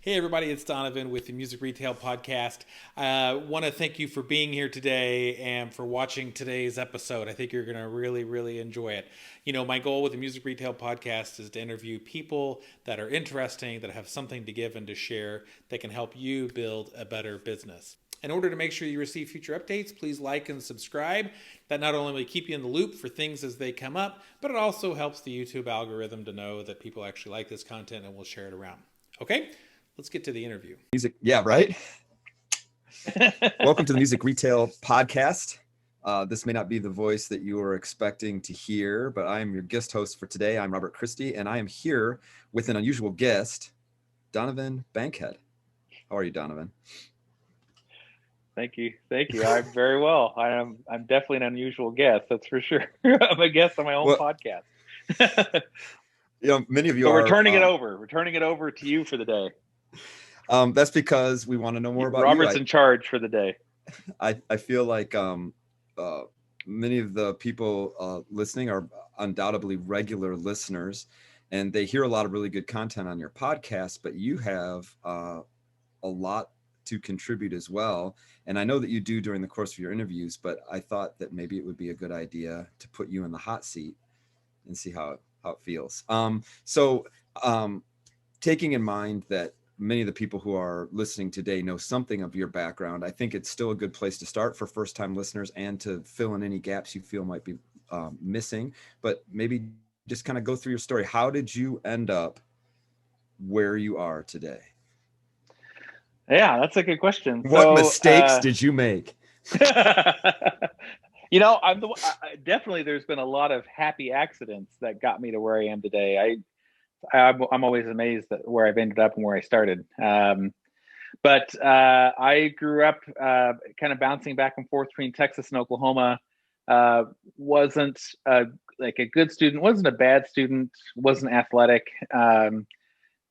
Hey, everybody, it's Donovan with the Music Retail Podcast. I want to thank you for being here today and for watching today's episode. I think you're going to really, really enjoy it. You know, my goal with the Music Retail Podcast is to interview people that are interesting, that have something to give and to share, that can help you build a better business. In order to make sure you receive future updates, please like and subscribe. That not only will keep you in the loop for things as they come up, but it also helps the YouTube algorithm to know that people actually like this content and will share it around. Okay, let's get to the interview. Music, yeah, right. Welcome to the Music Retail Podcast. This may not be the voice that you were expecting to hear, but I am your guest host for today. I'm Robert Christie, and I am here with an unusual guest, Donovan Bankhead. How are you, Donovan? Thank you. I'm very well. I'm definitely an unusual guest, that's for sure. I'm a guest on my own podcast. Many of you but are. We're turning it over. We're turning it over to you for the day. That's because we want to know more about Robert's you. in charge for the day. I feel like many of the people listening are undoubtedly regular listeners, and they hear a lot of really good content on your podcast, but you have a lot to contribute as well. And I know that you do during the course of your interviews, but I thought that maybe it would be a good idea to put you in the hot seat and see how it feels. Taking in mind that many of the people who are listening today know something of your background, I think it's still a good place to start for first-time listeners and to fill in any gaps you feel might be missing. But maybe just kind of go through your story. How did you end up where you are today? Yeah, that's a good question. What mistakes did you make? Definitely there's been a lot of happy accidents that got me to where I am today. I'm always amazed at where I've ended up and where I started. But I grew up kind of bouncing back and forth between Texas and Oklahoma. Wasn't like a good student, wasn't a bad student, wasn't athletic.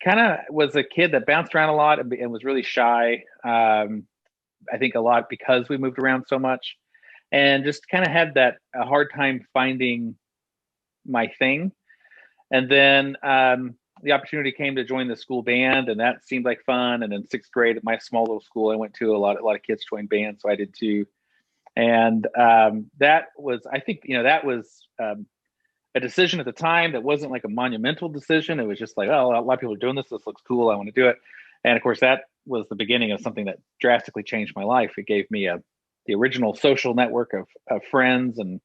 Kind of was a kid that bounced around a lot and was really shy. I think a lot because we moved around so much, and just kind of had a hard time finding my thing. And then the opportunity came to join the school band, and that seemed like fun. And in sixth grade at my small little school I went to, a lot of kids joined bands, so I did too. And that was, I think, that was a decision at the time that wasn't like a monumental decision. It was just like, oh, a lot of people are doing this. This looks cool. I want to do it. And of course, that was the beginning of something that drastically changed my life. It gave me the original social network of friends, and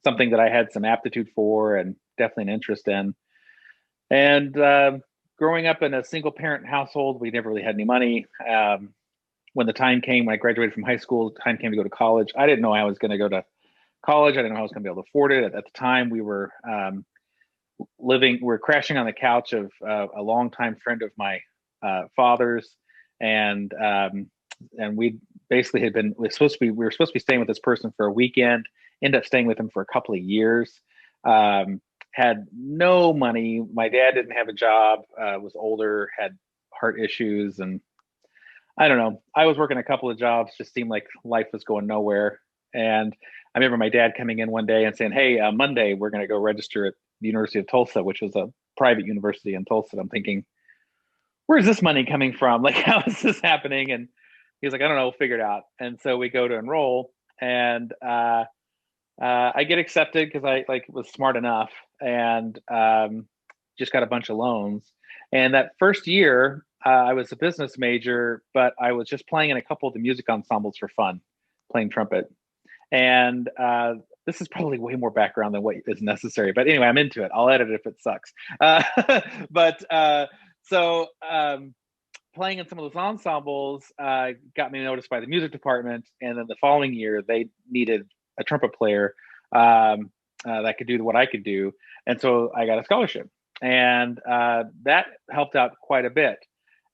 something that I had some aptitude for and definitely an interest in. And growing up in a single parent household, we never really had any money. When the time came, when I graduated from high school, the time came to go to college. I didn't know I was going to go to college. I didn't know I was going to be able to afford it. At the time, we were crashing on the couch of a longtime friend of my father's, and we basically we were supposed to be staying with this person for a weekend. Ended up staying with him for a couple of years. Had no money. My dad didn't have a job. Was older, had heart issues, and I don't know. I was working a couple of jobs. Just seemed like life was going nowhere. And I remember my dad coming in one day and saying, "Hey, Monday we're going to go register at the University of Tulsa," which was a private university in Tulsa. I'm thinking, where's this money coming from? Like, how is this happening? And he was like, "I don't know, we'll figure it out." And so we go to enroll, and I get accepted because I was smart enough, and just got a bunch of loans. And that first year, I was a business major, but I was just playing in a couple of the music ensembles for fun, playing trumpet. And this is probably way more background than what is necessary. But anyway, I'm into it. I'll edit it if it sucks. So playing in some of those ensembles got me noticed by the music department. And then the following year, they needed a trumpet player that could do what I could do. And so I got a scholarship. And that helped out quite a bit.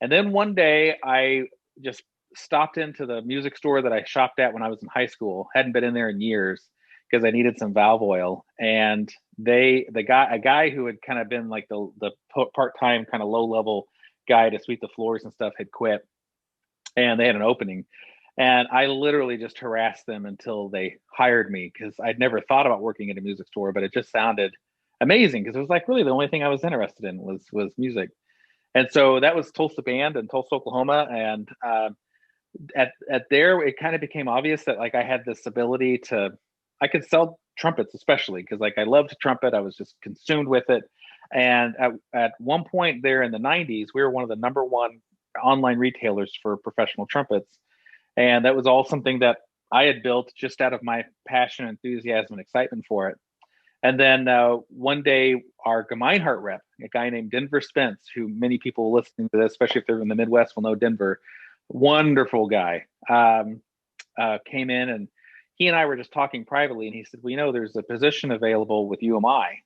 And then one day I just stopped into the music store that I shopped at when I was in high school. Hadn't been in there in years because I needed some valve oil. And a guy who had kind of been like the part-time kind of low-level guy to sweep the floors and stuff had quit. And they had an opening. And I literally just harassed them until they hired me, because I'd never thought about working at a music store, but it just sounded amazing because it was like really the only thing I was interested in was music. And so that was Tulsa Band in Tulsa, Oklahoma. And at there, it kind of became obvious that like I had this ability to, I could sell trumpets, especially because like I loved to trumpet. I was just consumed with it. And at one point there in the 90s, we were one of the number one online retailers for professional trumpets. And that was all something that I had built just out of my passion, enthusiasm, and excitement for it. And then one day, our Gemeinhart rep, a guy named Denver Spence, who many people listening to this, especially if they're in the Midwest, will know Denver, wonderful guy, came in, and he and I were just talking privately. And he said, well, you know, there's a position available with UMI.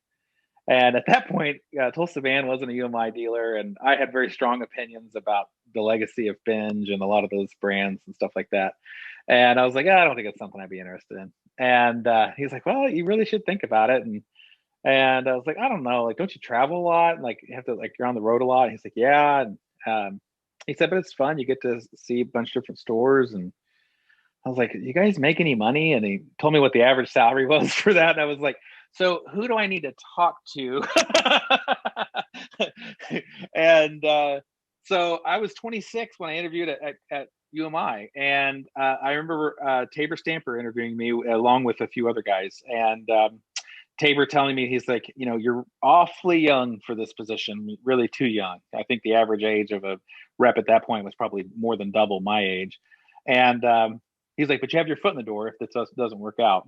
And at that point, Tulsa Band wasn't a UMI dealer, and I had very strong opinions about the legacy of Binge and a lot of those brands and stuff like that. And I was like, I don't think it's something I'd be interested in. And he's like, well, you really should think about it. And I was like, I don't know, like, don't you travel a lot? And, like, you have to, like, you're on the road a lot. And he's like, yeah. And he said, but it's fun. You get to see a bunch of different stores. And I was like, you guys make any money? And he told me what the average salary was for that. And I was like, so who do I need to talk to? And so I was 26 when I interviewed at UMI. And I remember Tabor Stamper interviewing me along with a few other guys. And Tabor telling me, he's like, you know, you're awfully young for this position, really too young. I think the average age of a rep at that point was probably more than double my age. And he's like, but you have your foot in the door if this doesn't work out.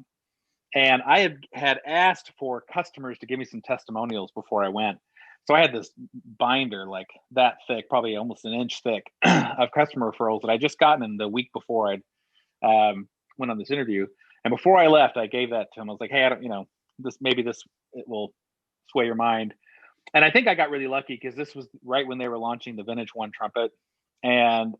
And I had asked for customers to give me some testimonials before I went. So I had this binder like that thick, probably almost an inch thick, of customer referrals that I just gotten in the week before I went on this interview. And before I left, I gave that to him. I was like, hey, I don't, you know, it will sway your mind. And I think I got really lucky because this was right when they were launching the Vintage One trumpet. And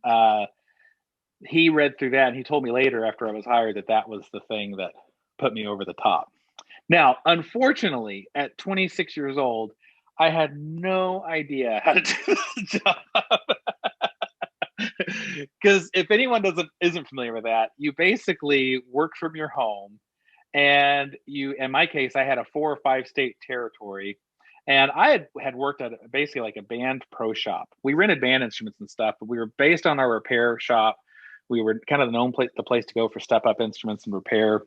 he read through that, and he told me later after I was hired that was the thing that put me over the top. Now, unfortunately, at 26 years old, I had no idea how to do this job. Because if anyone isn't familiar with that, you basically work from your home, and in my case, I had a 4 or 5 state territory, and I had worked at basically like a band pro shop. We rented band instruments and stuff, but we were based on our repair shop. We were kind of the place to go for step up instruments and repair.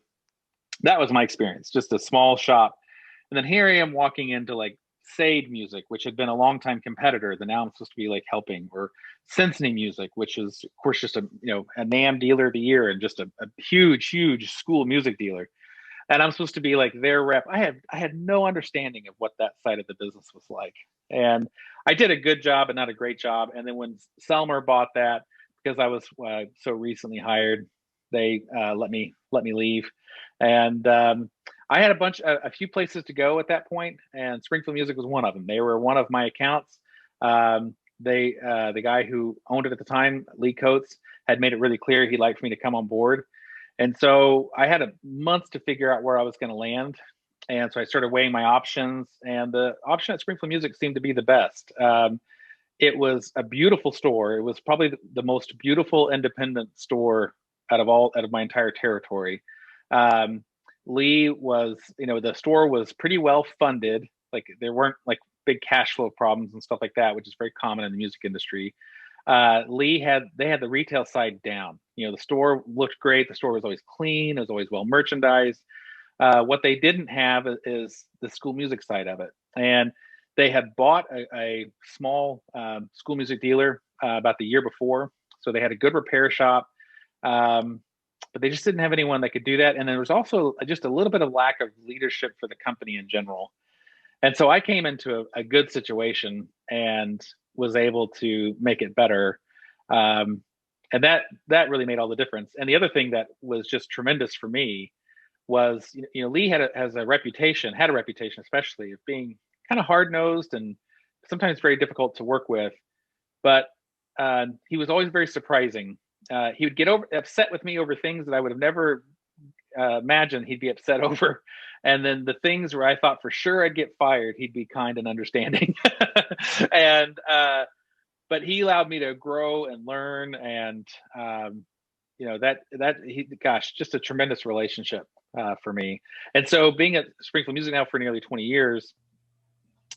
That was my experience, just a small shop. And then here I am walking into like Sade Music, which had been a longtime competitor that now I'm supposed to be like helping, or Cincinnati Music, which is of course just a NAMM dealer of the year and just a huge school music dealer. And I'm supposed to be like their rep. I had no understanding of what that side of the business was like. And I did a good job and not a great job. And then when Selmer bought that, because I was so recently hired, they let me leave. And I had a few places to go at that point, and Springfield Music was one of them. They were one of my accounts. The guy who owned it at the time, Lee Coates, had made it really clear he'd like for me to come on board. And so I had a month to figure out where I was going to land. And so I started weighing my options, and the option at Springfield Music seemed to be the best. It was a beautiful store. It was probably the most beautiful independent store out of my entire territory. Lee was, the store was pretty well funded. Like there weren't like big cash flow problems and stuff like that, which is very common in the music industry. They had the retail side down. The store looked great. The store was always clean. It was always well merchandised. What they didn't have is the school music side of it. And they had bought a small school music dealer about the year before. So they had a good repair shop, but they just didn't have anyone that could do that. And there was also just a little bit of lack of leadership for the company in general. And so I came into a good situation and was able to make it better. And that really made all the difference. And the other thing that was just tremendous for me was, Lee had a reputation, especially, of being kind of hard-nosed and sometimes very difficult to work with. But he was always very surprising. He would get upset with me over things that I would have never imagined he'd be upset over. And then the things where I thought for sure I'd get fired, he'd be kind and understanding. And but he allowed me to grow and learn, and just a tremendous relationship for me. And so being at Springfield Music now for nearly 20 years,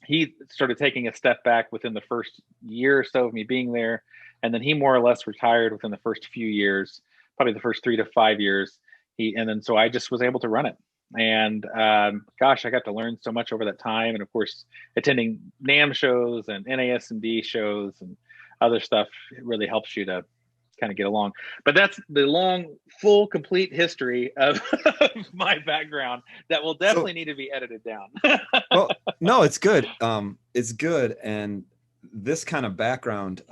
he started taking a step back within the first year or so of me being there. And then he more or less retired within the first few years, probably the first 3 to 5 years. And then so I just was able to run it. And gosh, I got to learn so much over that time. And of course, attending NAMM shows and NASMD shows and other stuff, it really helps you to kind of get along. But that's the long, full, complete history of my background that will definitely need to be edited down. Well, no, it's good. It's good. And this kind of background,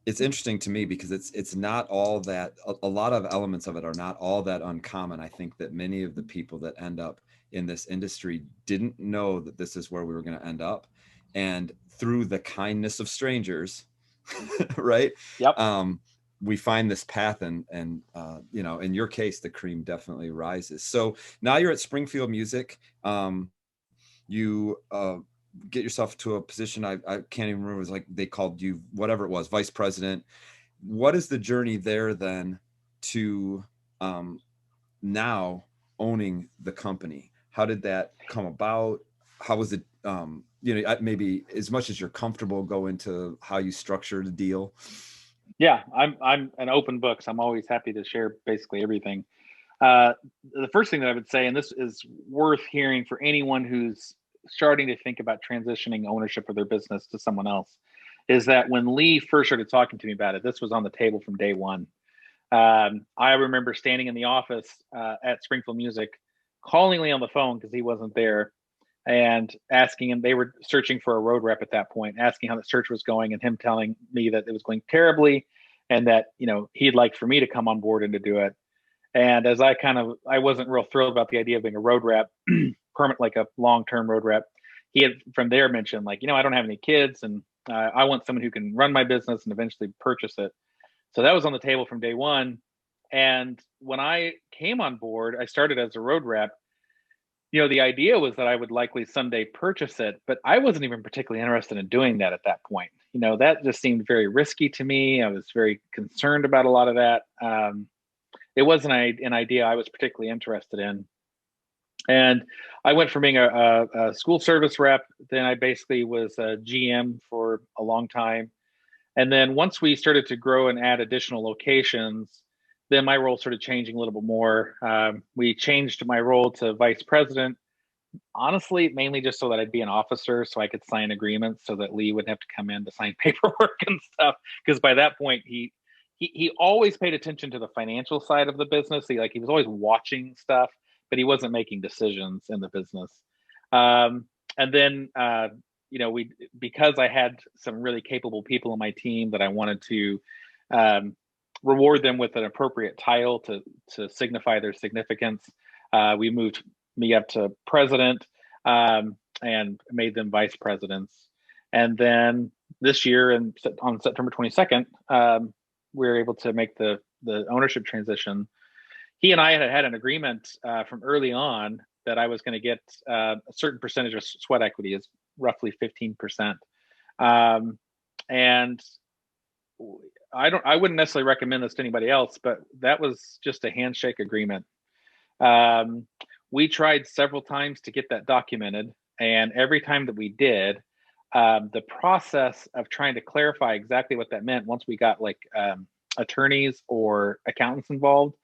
it's interesting to me because it's not all that, a lot of elements of it are not all that uncommon. I think that many of the people that end up in this industry didn't know that this is where we were going to end up. And through the kindness of strangers, right? Yep. We find this path, and you know, in your case, the cream definitely rises. So now you're at Springfield Music. You get yourself to a position, I can't even remember, it was like they called you whatever it was, vice president. What is the journey there then to now owning the company? How did that come about? How was it, you know, maybe as much as you're comfortable, go into how you structured the deal? Yeah, I'm an open book, so I'm always happy to share basically everything. The first thing that I would say, and this is worth hearing for anyone who's starting to think about transitioning ownership of their business to someone else, is that when Lee first started talking to me about it, this was on the table from day one. I remember standing in the office at Springfield Music, calling Lee on the phone because he wasn't there, and asking him, they were searching for a road rep at that point, asking how the search was going, and him telling me that it was going terribly, and that, you know, he'd like for me to come on board and to do it. And as I wasn't real thrilled about the idea of being a road rep, permanent, like a long-term road rep. He had from there mentioned, like, you know, I don't have any kids, and I want someone who can run my business and eventually purchase it. So that was on the table from day one. And when I came on board, I started as a road rep. You know, the idea was that I would likely someday purchase it, but I wasn't even particularly interested in doing that at that point. You know, that just seemed very risky to me. I was very concerned about a lot of that. It wasn't an idea I was particularly interested in. And I went from being a school service rep, then I basically was a GM for a long time. And then once we started to grow and add additional locations, then my role started changing a little bit more. We changed my role to vice president, honestly, mainly just so that I'd be an officer, so I could sign agreements, so that Lee wouldn't have to come in to sign paperwork and stuff. Because by that point, he always paid attention to the financial side of the business. He was always watching stuff, but he wasn't making decisions in the business. And then you know, because I had some really capable people on my team that I wanted to reward them with an appropriate title to signify their significance, we moved me up to president and made them vice presidents. And then this year, and on September 22nd, we were able to make the ownership transition. He and I had an agreement from early on that I was going to get a certain percentage of sweat equity, is roughly 15%. And I wouldn't necessarily recommend this to anybody else, but that was just a handshake agreement. We tried several times to get that documented, and every time that we did, the process of trying to clarify exactly what that meant, once we got attorneys or accountants involved,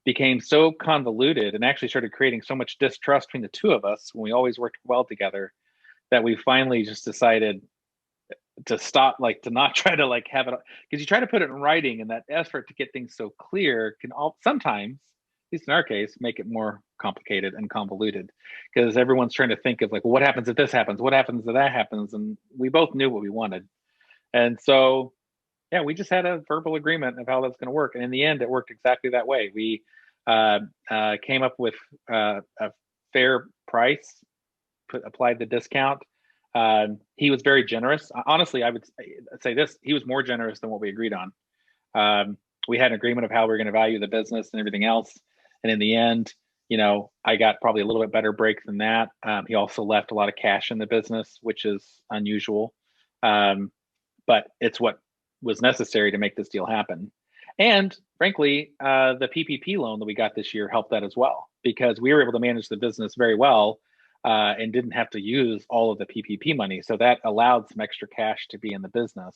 became so convoluted and actually started creating so much distrust between the two of us when we always worked well together, that we finally just decided to stop, to not try to have it, because you try to put it in writing, and that effort to get things so clear can sometimes, at least in our case, make it more complicated and convoluted, because everyone's trying to think of well, what happens if this happens? What happens if that happens? And we both knew what we wanted. And so, yeah, we just had a verbal agreement of how that's going to work. And in the end, it worked exactly that way. We came up with a fair price, applied the discount. He was very generous. Honestly, I would say this: he was more generous than what we agreed on. We had an agreement of how we were going to value the business and everything else. And in the end, I got probably a little bit better break than that. He also left a lot of cash in the business, which is unusual. But it's what was necessary to make this deal happen. And frankly, the PPP loan that we got this year helped that as well, because we were able to manage the business very well and didn't have to use all of the PPP money. So that allowed some extra cash to be in the business.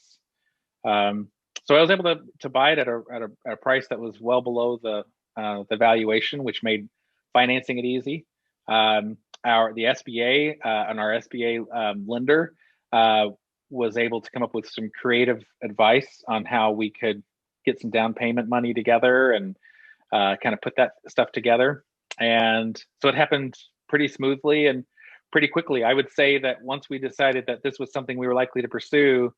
So I was able to buy it at a price that was well below the valuation, which made financing it easy. The SBA and our SBA lender was able to come up with some creative advice on how we could get some down payment money together and kind of put that stuff together. And so it happened pretty smoothly and pretty quickly. I would say that once we decided that this was something we were likely to pursue,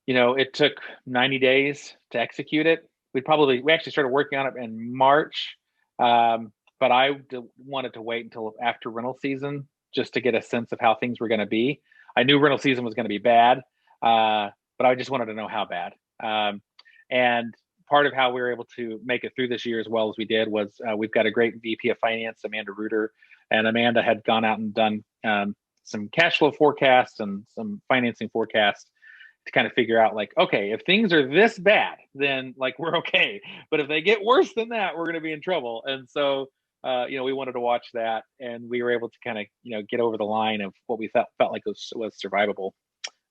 it took 90 days to execute it. We actually started working on it in March, but I wanted to wait until after rental season just to get a sense of how things were going to be. I knew rental season was going to be bad, but I just wanted to know how bad. And part of how we were able to make it through this year as well as we did was we've got a great VP of Finance, Amanda Reuter, and Amanda had gone out and done some cash flow forecasts and some financing forecasts to kind of figure out like, okay, if things are this bad, then like we're okay. But if they get worse than that, we're going to be in trouble. And so, we wanted to watch that, and we were able to kind of, get over the line of what we felt like was survivable.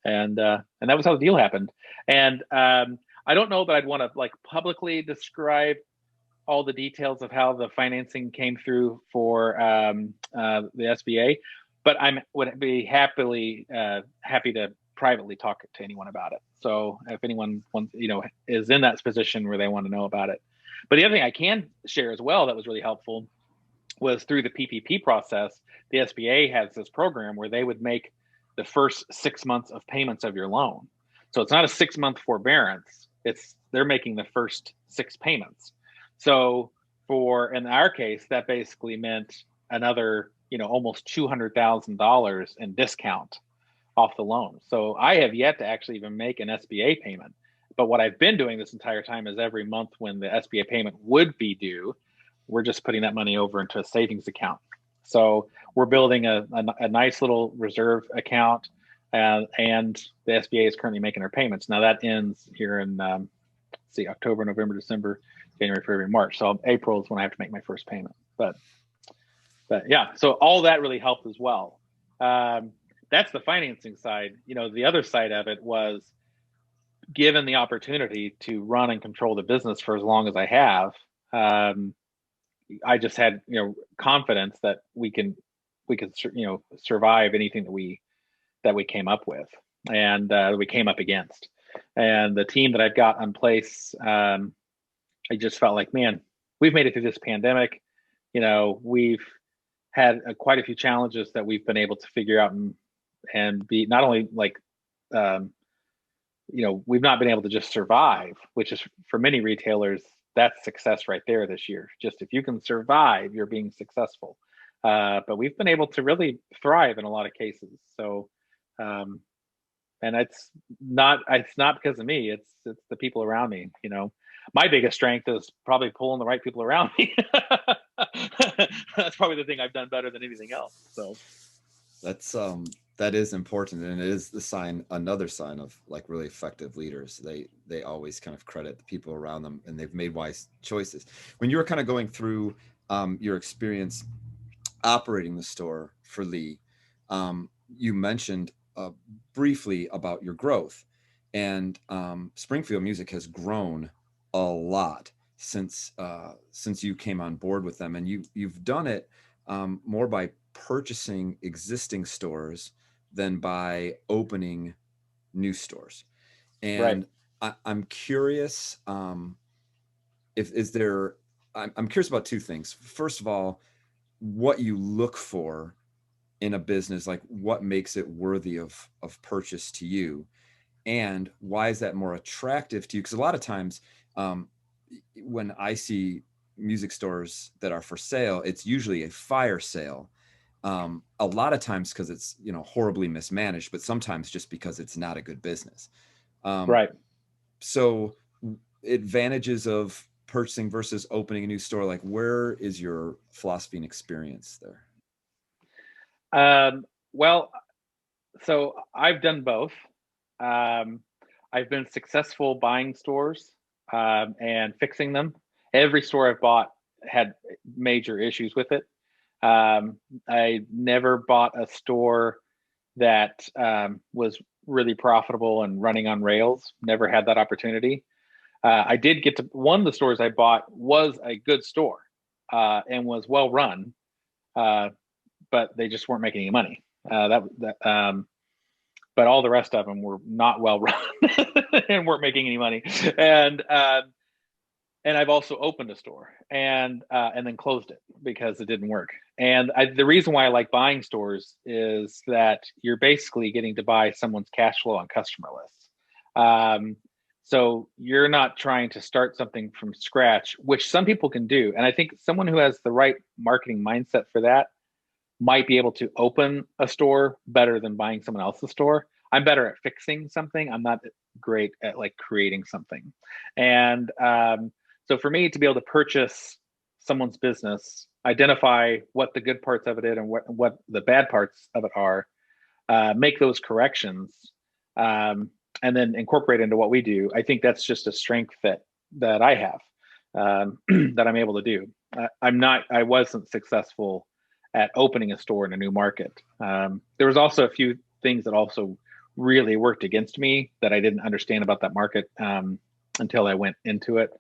And that was how the deal happened. And I don't know that I'd want to like publicly describe all the details of how the financing came through for the SBA, but would be happy to privately talk to anyone about it. So if anyone wants, is in that position where they want to know about it. But the other thing I can share as well that was really helpful was through the PPP process. The SBA has this program where they would make the first 6 months of payments of your loan. So it's not a 6-month forbearance. They're making the first 6 payments. So in our case, that basically meant another, almost $200,000 in discount off the loan. So I have yet to actually even make an SBA payment. But what I've been doing this entire time is every month when the SBA payment would be due, we're just putting that money over into a savings account. So we're building a nice little reserve account, and the SBA is currently making their payments. Now that ends here in October, November, December, January, February, March. So April is when I have to make my first payment. But yeah, so all that really helped as well. That's the financing side. The other side of it was, given the opportunity to run and control the business for as long as I have, I just had confidence that we could survive anything that we came up with and we came up against. And the team that I've got in place, I just felt like, man, we've made it through this pandemic. We've had quite a few challenges that we've been able to figure out and be not only like, we've not been able to just survive, which is for many retailers, that's success right there this year. Just if you can survive, you're being successful. But we've been able to really thrive in a lot of cases. So, and it's not because of me. It's the people around me. My biggest strength is probably pulling the right people around me. That's probably the thing I've done better than anything else. So that is important, and it is another sign of like really effective leaders. They always kind of credit the people around them, and they've made wise choices. When you were kind of going through your experience operating the store for Lee, you mentioned briefly about your growth, and Springfield Music has grown a lot since you came on board with them, and you've done it more by purchasing existing stores than by opening new stores. And right. I'm curious I'm curious about two things. First of all, what you look for in a business, like what makes it worthy of purchase to you, and why is that more attractive to you? Because a lot of times when I see music stores that are for sale, it's usually a fire sale. A lot of times because it's horribly mismanaged, but sometimes just because it's not a good business. Right. So advantages of purchasing versus opening a new store, like where is your philosophy and experience there? Well, so I've done both. I've been successful buying stores and fixing them. Every store I've bought had major issues with it. I never bought a store that was really profitable and running on rails. Never had that opportunity. I did get to one of the stores I bought was a good store and was well run, but they just weren't making any money. But all the rest of them were not well run and weren't making any money. And I've also opened a store and then closed it because it didn't work. And the reason why I like buying stores is that you're basically getting to buy someone's cash flow on customer lists. So you're not trying to start something from scratch, which some people can do. And I think someone who has the right marketing mindset for that might be able to open a store better than buying someone else's store. I'm better at fixing something. I'm not great at like creating something. And so for me to be able to purchase someone's business, identify what the good parts of it is and what the bad parts of it are, make those corrections, and then incorporate into what we do. I think that's just a strength that I have, that I'm able to do. I wasn't successful at opening a store in a new market. There was also a few things that also really worked against me that I didn't understand about that market until I went into it.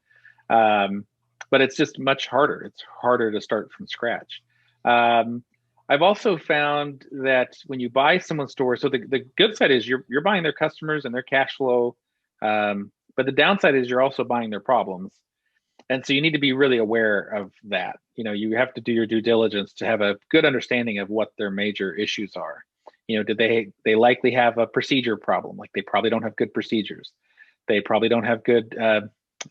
But it's just much harder. It's harder to start from scratch. I've also found that when you buy someone's store, so the good side is you're buying their customers and their cash flow, but the downside is you're also buying their problems. And so you need to be really aware of that. You know, you have to do your due diligence to have a good understanding of what their major issues are. You know, did they likely have a procedure problem? Like they probably don't have good procedures. They probably don't have good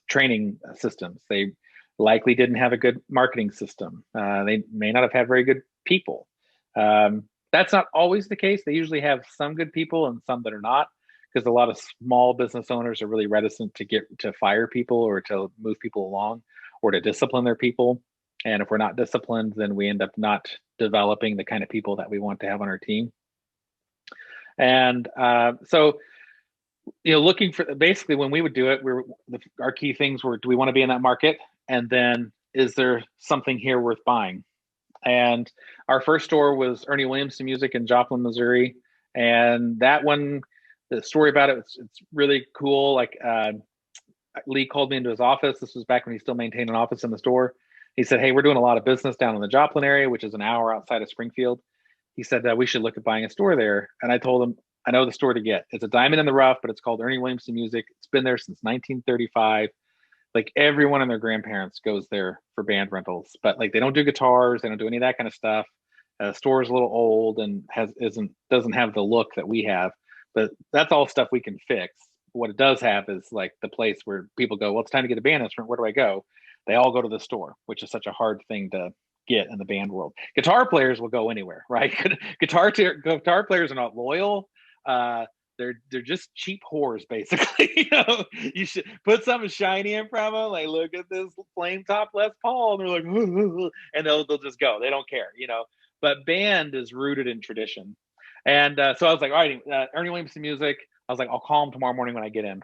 training systems. They likely didn't have a good marketing system. They may not have had very good people. That's not always the case. They usually have some good people and some that are not, because a lot of small business owners are really reticent to fire people or to move people along or to discipline their people. And if we're not disciplined, then we end up not developing the kind of people that we want to have on our team. And so, you know, looking for basically when we would do it, our key things were: do we want to be in that market? And then, is there something here worth buying? And our first store was Ernie Williamson Music in Joplin, Missouri, and that one, the story about it, it's really cool. Like Lee called me into his office. This was back when he still maintained an office in the store. He said, "Hey, we're doing a lot of business down in the Joplin area, which is an hour outside of Springfield." He said that we should look at buying a store there. And I told him, I know the store to get. It's a diamond in the rough, but it's called Ernie Williamson Music. It's been there since 1935. Like everyone and their grandparents goes there for band rentals, but like they don't do guitars, they don't do any of that kind of stuff. Store is a little old and doesn't have the look that we have, but that's all stuff we can fix. What it does have is like the place where people go, well, it's time to get a band instrument. Where do I go? They all go to the store, which is such a hard thing to get in the band world. Guitar players will go anywhere, right? Guitar players are not loyal. They're just cheap whores, basically. You know, you should put something shiny in front of them. Like, look at this flame top Les Paul, and they're like, and they'll just go. They don't care, you know. But band is rooted in tradition, and so I was like, all right, Ernie Williamson Music. I was like, I'll call him tomorrow morning when I get in.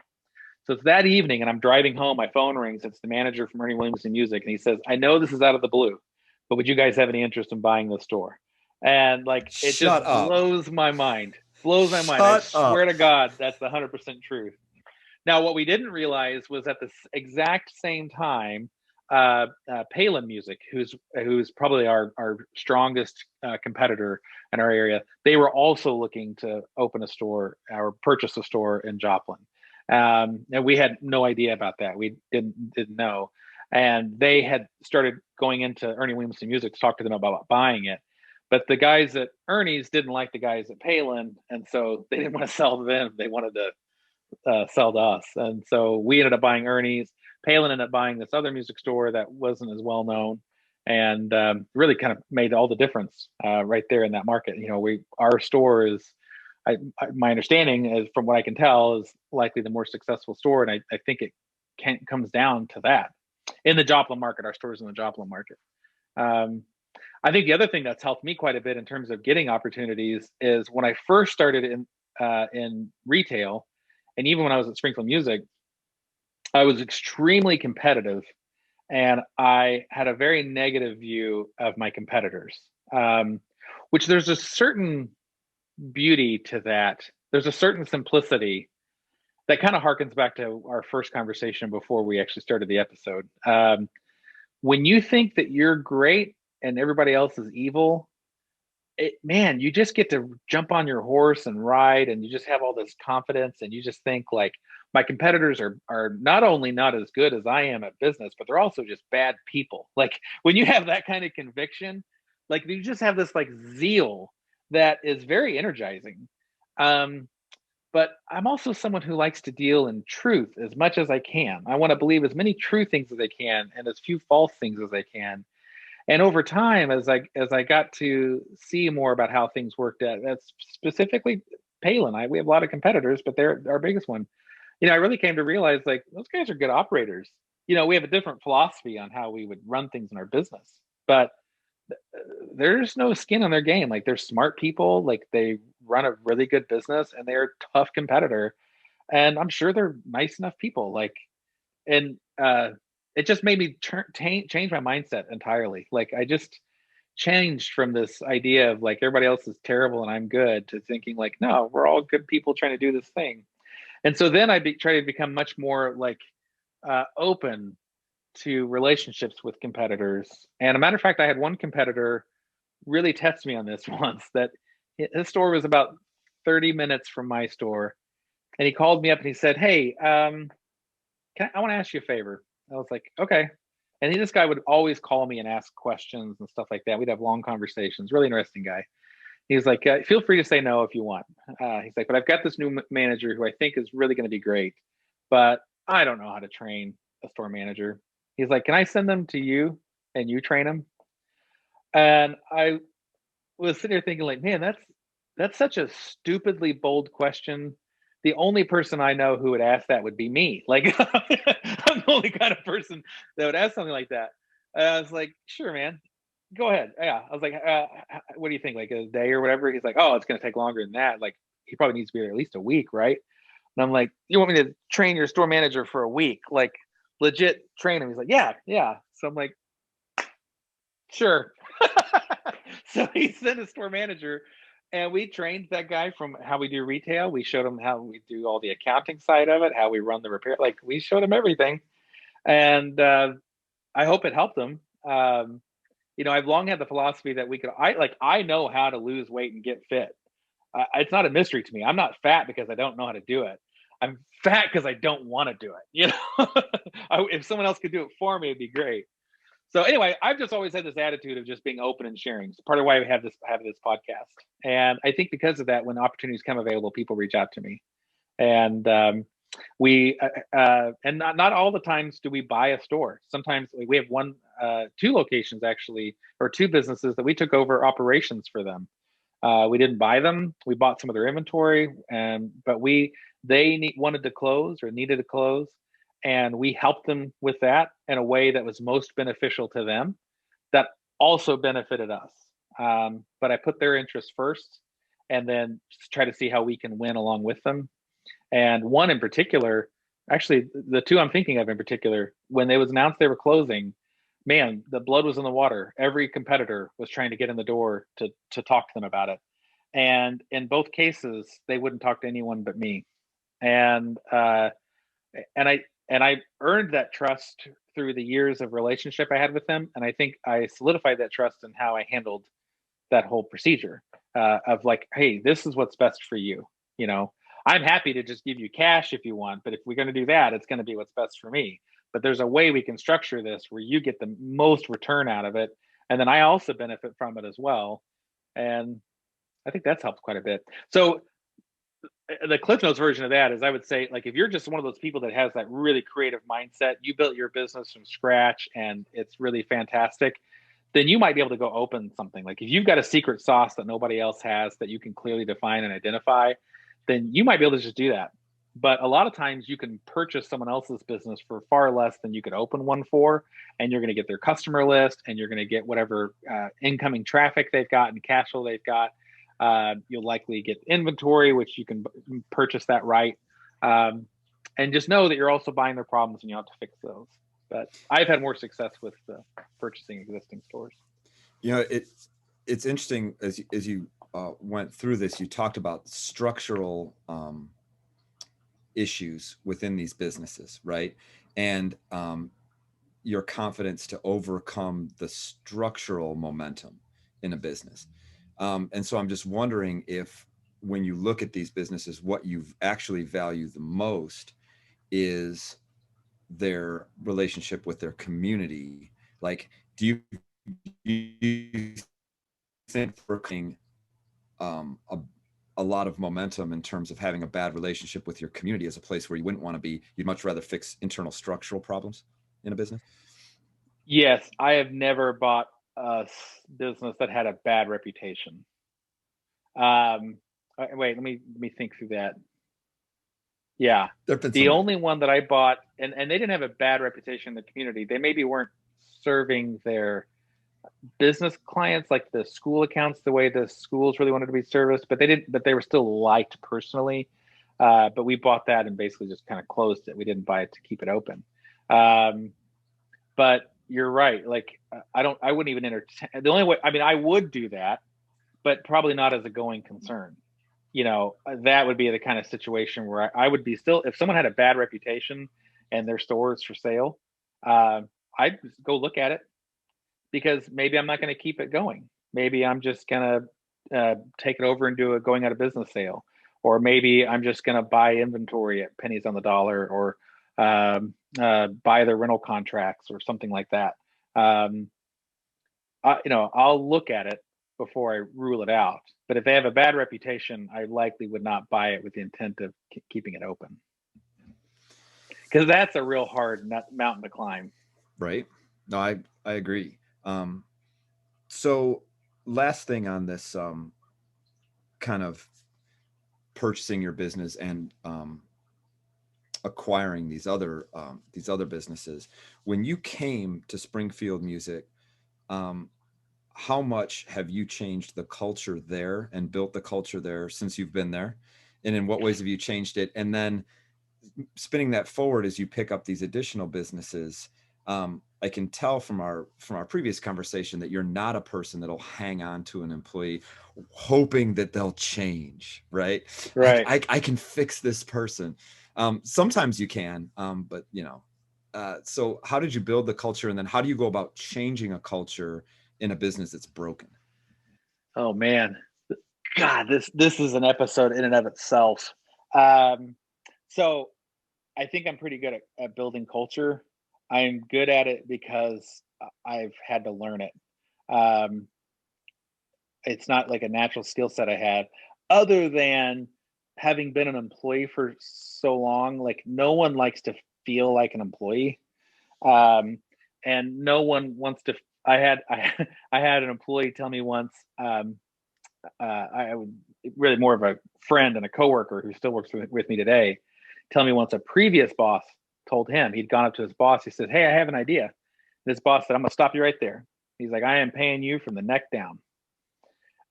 So it's that evening, and I'm driving home. My phone rings. It's the manager from Ernie Williamson Music, and he says, "I know this is out of the blue, but would you guys have any interest in buying the store?" And like, it just blows my mind. Blows my mind. I swear to God, that's 100% truth. Now, what we didn't realize was at the exact same time, Palin Music, who's probably our strongest competitor in our area, they were also looking to open a store or purchase a store in Joplin. And we had no idea about that. We didn't know. And they had started going into Ernie Williamson Music to talk to them about buying it. But the guys at Ernie's didn't like the guys at Palin, and so they didn't want to sell to them. They wanted to sell to us. And so we ended up buying Ernie's. Palin ended up buying this other music store that wasn't as well known, and really kind of made all the difference right there in that market. You know, our store is, my understanding is, from what I can tell, is likely the more successful store, and I think it comes down to that. In the Joplin market, our store's in the Joplin market. I think the other thing that's helped me quite a bit in terms of getting opportunities is when I first started in retail, and even when I was at Springfield Music, I was extremely competitive, and I had a very negative view of my competitors. which there's a certain beauty to that. There's a certain simplicity that kind of harkens back to our first conversation before we actually started the episode. When you think that you're great and everybody else is evil, man, you just get to jump on your horse and ride, and you just have all this confidence, and you just think like, my competitors are not only not as good as I am at business, but they're also just bad people. Like when you have that kind of conviction, like you just have this like zeal that is very energizing. But I'm also someone who likes to deal in truth as much as I can. I want to believe as many true things as I can and as few false things as I can. And over time, as I got to see more about how things worked at that's specifically Palin, we have a lot of competitors, but they're our biggest one. I really came to realize like those guys are good operators. We have a different philosophy on how we would run things in our business, but there's no skin on their game. Like they're smart people, like they run a really good business and they're a tough competitor. And I'm sure they're nice enough people. Like, and it just made me change my mindset entirely. Like I just changed from this idea of like everybody else is terrible and I'm good to thinking like, no, we're all good people trying to do this thing. And so then I try to become much more like open to relationships with competitors. And a matter of fact, I had one competitor really test me on this once, that his store was about 30 minutes from my store. And he called me up and he said, hey, I want to ask you a favor. I was like, okay. And this guy would always call me and ask questions and stuff like that. We'd have long conversations. Really interesting guy. He was like, feel free to say no if you want. He's like, but I've got this new manager who I think is really going to be great, but I don't know how to train a store manager. He's like, can I send them to you and you train them? And I was sitting there thinking like, man, that's such a stupidly bold question. The only person I know who would ask that would be me. Like I'm the only kind of person that would ask something like that. And I was like, sure, man, go ahead. Yeah. I was like, what do you think? Like a day or whatever? He's like, oh, it's going to take longer than that. Like he probably needs to be there at least a week. Right. And I'm like, you want me to train your store manager for a week? Like legit train him. He's like, yeah. So I'm like, sure. So he sent a store manager and we trained that guy from how we do retail. We showed him how we do all the accounting side of it, how we run the repair. Like we showed him everything. And I hope it helped him. I've long had the philosophy that I know how to lose weight and get fit. It's not a mystery to me. I'm not fat because I don't know how to do it. I'm fat because I don't want to do it. If someone else could do it for me, it'd be great. So anyway, I've just always had this attitude of just being open and sharing. It's part of why we have this podcast. And I think because of that, when opportunities come available, people reach out to me. And we and not all the times do we buy a store. Sometimes we have two locations actually, or two businesses that we took over operations for them. We didn't buy them. We bought some of their inventory, but they wanted to close or needed to close. And we helped them with that in a way that was most beneficial to them, that also benefited us. But I put their interests first and then try to see how we can win along with them. And one in particular, actually, the two I'm thinking of in particular, when it was announced they were closing, man, the blood was in the water. Every competitor was trying to get in the door to talk to them about it. And in both cases, they wouldn't talk to anyone but me. And I earned that trust through the years of relationship I had with them. And I think I solidified that trust in how I handled that whole procedure of like, hey, this is what's best for you. I'm happy to just give you cash if you want, but if we're going to do that, it's going to be what's best for me. But there's a way we can structure this where you get the most return out of it. And then I also benefit from it as well. And I think that's helped quite a bit. So the Cliff Notes version of that is I would say, like, if you're just one of those people that has that really creative mindset, you built your business from scratch and it's really fantastic, then you might be able to go open something. Like if you've got a secret sauce that nobody else has that you can clearly define and identify, then you might be able to just do that. But a lot of times you can purchase someone else's business for far less than you could open one for, and you're going to get their customer list and you're going to get whatever incoming traffic they've got and cash flow they've got. You'll likely get inventory, which you can purchase that right. And just know that you're also buying their problems and you have to fix those. But I've had more success with purchasing existing stores. it's interesting as you went through this, you talked about structural issues within these businesses, right? And your confidence to overcome the structural momentum in a business. And so I'm just wondering if, when you look at these businesses, what you actually value the most is their relationship with their community. Like, do you think working a lot of momentum in terms of having a bad relationship with your community as a place where you wouldn't want to be? You'd much rather fix internal structural problems in a business? Yes, I have never bought a business that had a bad reputation. Wait, let me think through that. Yeah, There have been the some. only one that I bought, and they didn't have a bad reputation in the community. They maybe weren't serving their business clients, like the school accounts, the way the schools really wanted to be serviced, but they didn't. But they were still liked personally. But we bought that and basically just kind of closed it. We didn't buy it to keep it open. Um, but you're right. Like I wouldn't even entertain. The only way, I mean, I would do that, but probably not as a going concern. That would be the kind of situation where I would be still, if someone had a bad reputation and their store is for sale, I'd go look at it, because maybe I'm not going to keep it going. Maybe I'm just going to take it over and do a going out of business sale, or maybe I'm just going to buy inventory at pennies on the dollar, or buy the rental contracts or something like that. I'll look at it before I rule it out. But if they have a bad reputation, I likely would not buy it with the intent of keeping it open, because that's a real hard mountain to climb. Right. No, I agree. So last thing on this kind of purchasing your business and acquiring these other businesses. When you came to Springfield Music, um, how much have you changed the culture there and built the culture there since you've been there? And in what ways have you changed it? And then spinning that forward as you pick up these additional businesses, I can tell from our previous conversation that you're not a person that'll hang on to an employee hoping that they'll change, right? Right. I can fix this person. Sometimes you can, but so how did you build the culture, and then how do you go about changing a culture in a business that's broken? Oh man, God, this is an episode in and of itself. Um, so I think I'm pretty good at building culture. I'm good at it because I've had to learn it. Um, it's not like a natural skill set I have, other than having been an employee for so long. Like, no one likes to feel like an employee, um, and no one wants to. I had an employee tell me once. I would really more of a friend and a coworker who still works with me today. Tell me once a previous boss told him, he'd gone up to his boss. He said, "Hey, I have an idea." This boss said, "I'm gonna stop you right there." He's like, "I am paying you from the neck down."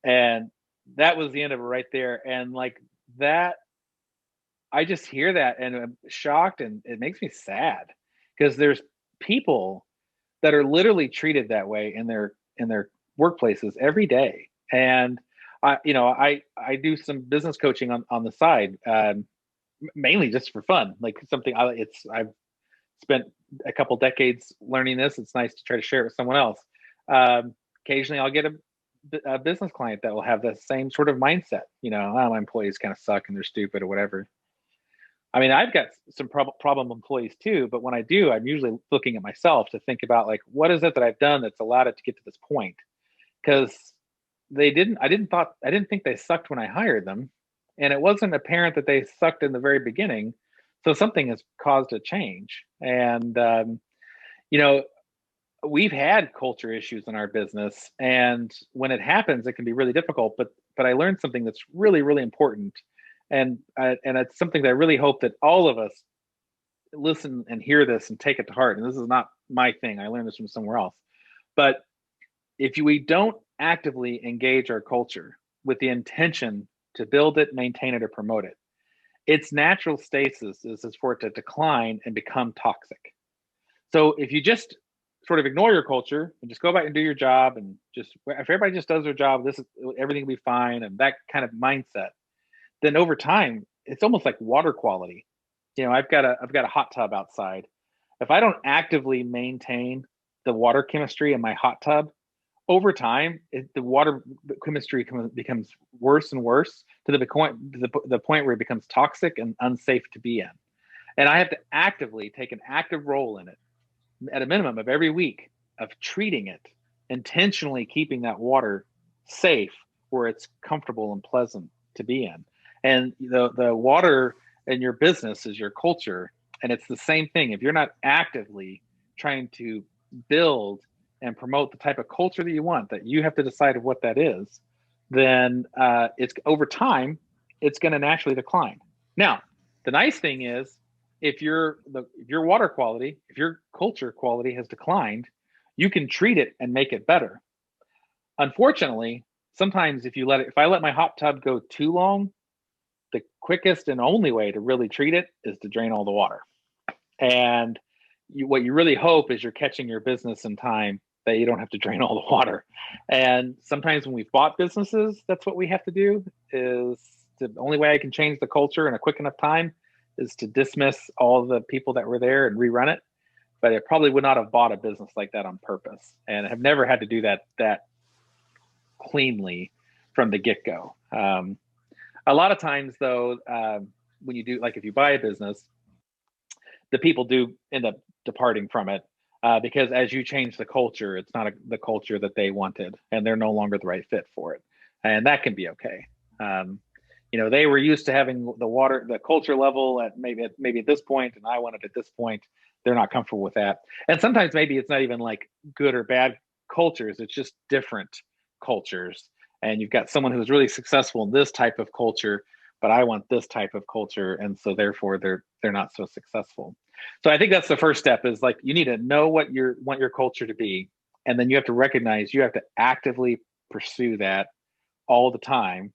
And that was the end of it right there. And like that, I just hear that and I'm shocked, and it makes me sad, because there's people that are literally treated that way in their workplaces every day. And I do some business coaching on the side, mainly just for fun, like something I've spent a couple decades learning this. It's nice to try to share it with someone else. Occasionally I'll get a business client that will have the same sort of mindset. My employees kind of suck and they're stupid or whatever. I mean, I've got some problem employees too, but when I do, I'm usually looking at myself to think about, like, what is it that I've done that's allowed it to get to this point? Because I didn't think they sucked when I hired them, and it wasn't apparent that they sucked in the very beginning. So something has caused a change, and you know, we've had culture issues in our business, and when it happens, it can be really difficult. But I learned something that's really really important, and it's something that I really hope that all of us listen and hear this and take it to heart. And this is not my thing; I learned this from somewhere else. But if we don't actively engage our culture with the intention to build it, maintain it, or promote it, its natural stasis is for it to decline and become toxic. So if you just sort of ignore your culture and just go back and do your job, and just if everybody just does their job, everything will be fine, and that kind of mindset, then over time it's almost like water quality. I've got a hot tub outside. If I don't actively maintain the water chemistry in my hot tub, over time the water chemistry becomes worse and worse to the point where it becomes toxic and unsafe to be in. And I have to actively take an active role in it, at a minimum of every week, of treating it, intentionally keeping that water safe where it's comfortable and pleasant to be in. And the water in your business is your culture. And it's the same thing. If you're not actively trying to build and promote the type of culture that you want, that you have to decide what that is, then it's over time, it's going to naturally decline. Now, the nice thing is, if your water quality, if your culture quality has declined, you can treat it and make it better. Unfortunately, sometimes if I let my hot tub go too long, the quickest and only way to really treat it is to drain all the water. And what you really hope is you're catching your business in time, that you don't have to drain all the water. And sometimes when we've bought businesses, that's what we have to do. Is the only way I can change the culture in a quick enough time is to dismiss all the people that were there and rerun it. But I probably would not have bought a business like that on purpose, and have never had to do that cleanly from the get-go. A lot of times, though, when you do, like if you buy a business, the people do end up departing from it because as you change the culture, it's not the culture that they wanted, and they're no longer the right fit for it. And that can be okay. They were used to having the culture level at maybe at this point, and I want it at this point. They're not comfortable with that. And sometimes maybe it's not even like good or bad cultures. It's just different cultures. And you've got someone who's really successful in this type of culture, but I want this type of culture. And so therefore they're not so successful. So I think that's the first step, is like, you need to know what you want your culture to be. And then you have to recognize you have to actively pursue that all the time.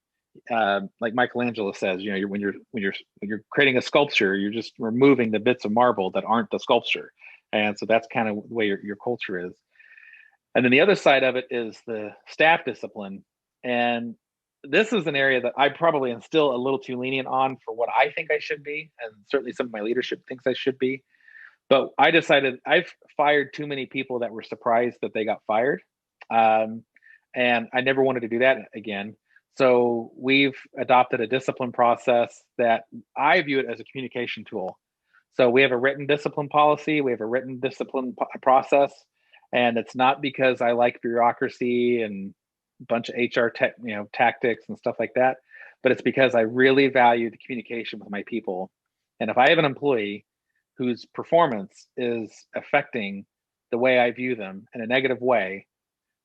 Like Michelangelo says, when you're creating a sculpture, you're just removing the bits of marble that aren't the sculpture. And so that's kind of the way your culture is. And then the other side of it is the staff discipline. And this is an area that I probably am still a little too lenient on for what I think I should be. And certainly some of my leadership thinks I should be. But I decided I've fired too many people that were surprised that they got fired. And I never wanted to do that again. So we've adopted a discipline process that I view it as a communication tool. So we have a written discipline policy. We have a written discipline process. And it's not because I like bureaucracy and a bunch of HR tactics and stuff like that, but it's because I really value the communication with my people. And if I have an employee whose performance is affecting the way I view them in a negative way,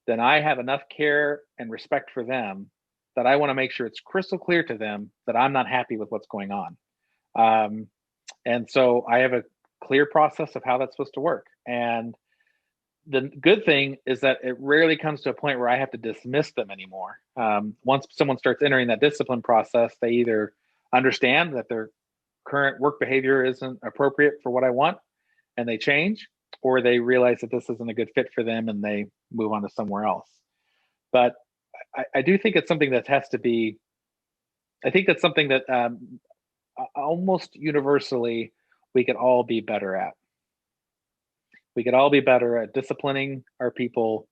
then I have enough care and respect for them that I want to make sure it's crystal clear to them that I'm not happy with what's going on. And so I have a clear process of how that's supposed to work. And the good thing is that it rarely comes to a point where I have to dismiss them anymore. Once someone starts entering that discipline process, they either understand that their current work behavior isn't appropriate for what I want and they change, or they realize that this isn't a good fit for them and they move on to somewhere else. But I do think it's something that has to be, I think that's something that almost universally we could all be better at. We could all be better at disciplining our people,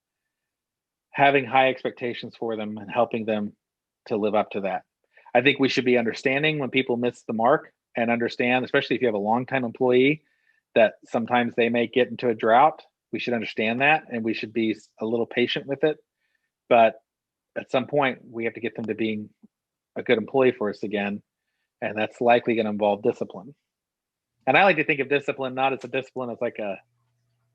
having high expectations for them, and helping them to live up to that. I think we should be understanding when people miss the mark, and understand, especially if you have a longtime employee, that sometimes they may get into a drought. We should understand that, and we should be a little patient with it. But at some point, we have to get them to being a good employee for us again, and that's likely going to involve discipline. And I like to think of discipline not as a discipline as like a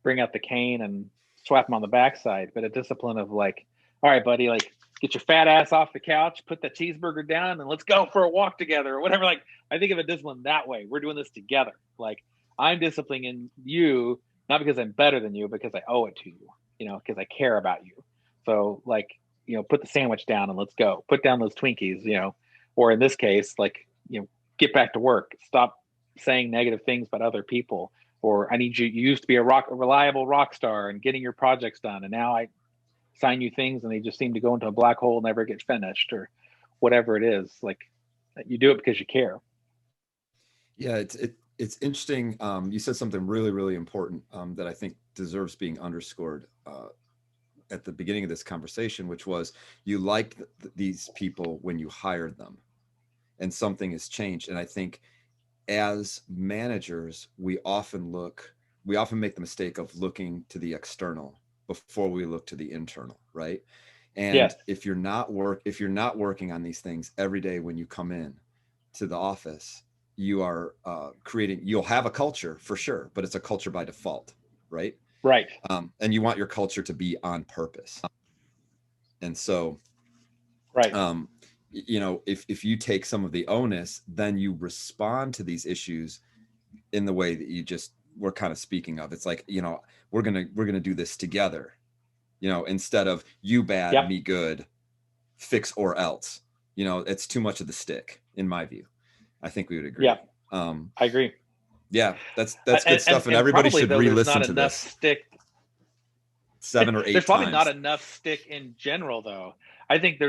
bring out the cane and slap them on the backside, but a discipline of like, all right, buddy, like get your fat ass off the couch, put that cheeseburger down, and let's go for a walk together or whatever. Like, I think of a discipline that way. We're doing this together. Like, I'm disciplining you, not because I'm better than you, because I owe it to you, because I care about you. So like, put the sandwich down and let's go. Put down those Twinkies, or in this case, like, get back to work. Stop saying negative things about other people, or I need you. You used to be a reliable rock star and getting your projects done, and now I sign you things and they just seem to go into a black hole and never get finished, or whatever it is. Like, you do it because you care. Yeah, it's interesting. You said something really, really important that I think deserves being underscored at the beginning of this conversation, which was you liked these people when you hired them, and something has changed. And I think as managers, we often make the mistake of looking to the external before we look to the internal, right? And Yes. if you're not working on these things every day when you come in to the office, you are you'll have a culture for sure, but it's a culture by default, right? Right. And you want your culture to be on purpose. And so, Right. if you take some of the onus, then you respond to these issues in the way that you just were kind of speaking of. It's like, we're gonna do this together, instead of you bad, Yep. me good, fix or else. It's too much of the stick, in my view. I think we would agree. Yeah, I agree. Yeah, that's good stuff, and everybody probably, should though, there's re-listen not to enough this stick. 7 or 8 There's probably times. not enough stick in general, though. I think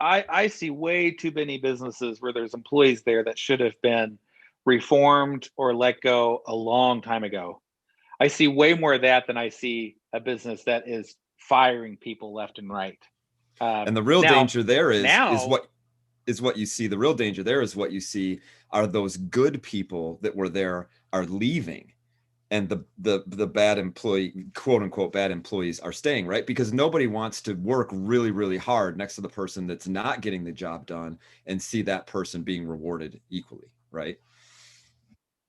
I see way too many businesses where there's employees there that should have been reformed or let go a long time ago. I see way more of that than I see a business that is firing people left and right. And the real Now, danger there is now, what you see. The real danger there is what you see are those good people that were there are leaving, and the bad employee, quote unquote bad employees, are staying, right? Because nobody wants to work really, really hard next to the person that's not getting the job done and see that person being rewarded equally, right?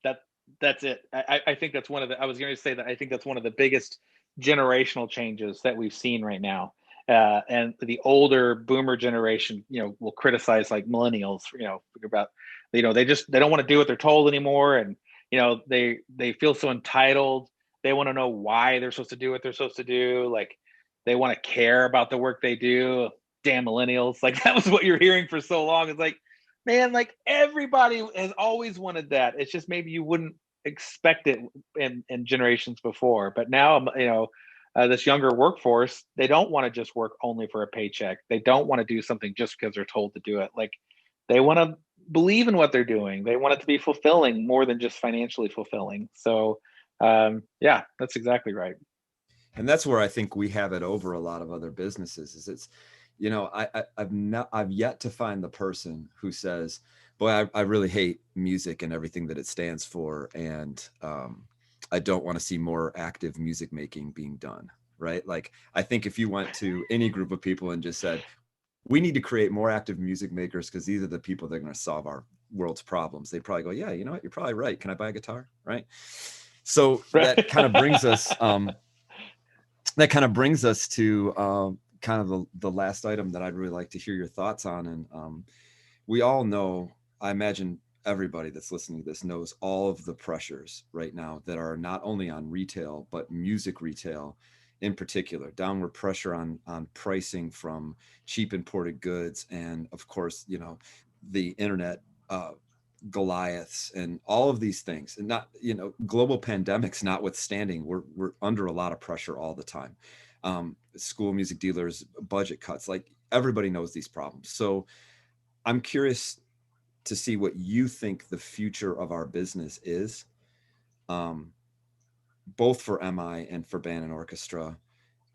that that's it. I think that's one of the. I was going to say that I think that's one of the biggest generational changes that we've seen right now. And the older boomer generation, will criticize like millennials, about, they don't want to do what they're told anymore, and they feel so entitled. They want to know why they're supposed to do what they're supposed to do. Like, they want to care about the work they do. Damn millennials! Like, that was what you're hearing for so long. It's like, man, like, everybody has always wanted that. It's just maybe you wouldn't expect it in generations before, but now, this younger workforce, they don't want to just work only for a paycheck. They don't want to do something just because they're told to do it. Like, they want to believe in what they're doing. They want it to be fulfilling more than just financially fulfilling. So, yeah, that's exactly right. And that's where I think we have it over a lot of other businesses. Is it's, I've yet to find the person who says, boy, I really hate music and everything that it stands for, and I don't want to see more active music making being done, right? Like, I think if you went to any group of people and just said, we need to create more active music makers because these are the people that are going to solve our world's problems, they'd probably go, yeah, you know what, you're probably right. Can I buy a guitar? Right. So that kind of brings us to kind of the last item that I'd really like to hear your thoughts on. And we all know, I imagine everybody that's listening to this knows all of the pressures right now that are not only on retail, but music retail in particular. Downward pressure on pricing from cheap imported goods, and of course, the internet Goliaths and all of these things. And not, global pandemics notwithstanding, we're under a lot of pressure all the time. School music dealers, budget cuts, like, everybody knows these problems. So I'm curious to see what you think the future of our business is, both for MI and for band and orchestra,